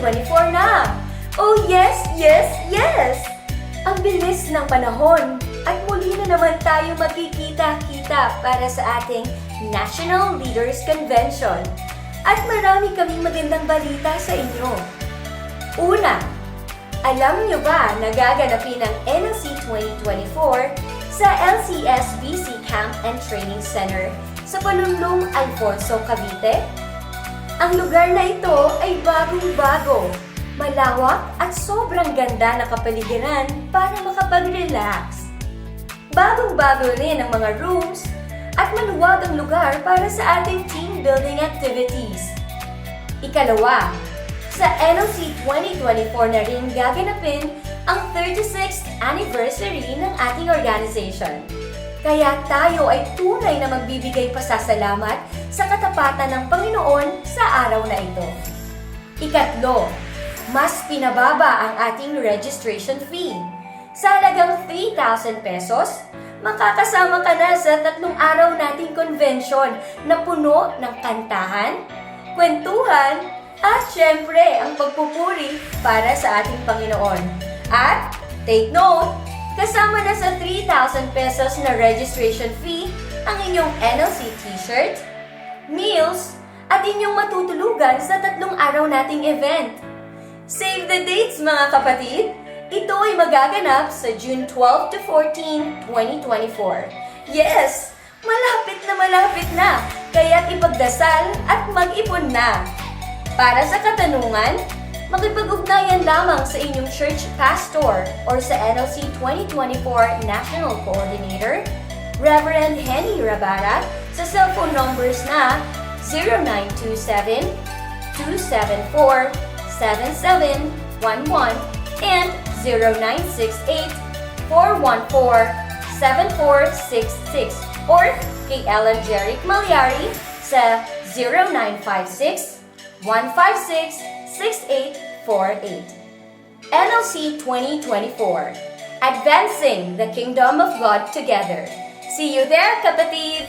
2024 na! Oh yes, yes, yes! Ang bilis ng panahon at muli na naman tayo magkikita-kita para sa ating National Leaders Convention. At marami kaming magandang balita sa inyo. Una, alam nyo ba na gaganapin ang NLC 2024 sa LCS-BC Camp and Training Center sa Panunlong Alfonso, Cavite? Ang lugar na ito ay bagong-bago, malawak at sobrang ganda ng kapaligiran para makapag-relax. Bagong-bago rin ang mga rooms at maluwag ang lugar para sa ating team building activities. Ikalawa, sa NLC 2024 na rin gaganapin ang 36th anniversary ng ating organization. Kaya tayo ay tunay na magbibigay pasasalamat sa katapatan ng Panginoon sa araw na ito. Ikatlo, mas pinababa ang ating registration fee. Sa halagang 3,000 pesos, makakasama ka na sa 3 araw nating convention na puno ng kantahan, kwentuhan, at syempre ang pagpupuri para sa ating Panginoon. At take note, kasama na sa 3,000 pesos na registration fee ang inyong NLC t-shirt, meals, at inyong matutulugan sa 3 araw nating event. Save the dates mga kapatid! Ito ay magaganap sa June 12 to 14, 2024. Yes! Malapit na! Kaya't ipagdasal at mag-ipon na! Para sa katanungan, makipag-ugnayan lamang sa inyong church pastor or sa NLC 2024 National Coordinator, Reverend Henny Rabara, sa cellphone numbers na 0927-274-7711 and 0968-414-7466 or kay Ellen Jeric Malyari sa 0956-156-6848. NLC 2024, Advancing the Kingdom of God Together. See you there, kapatid!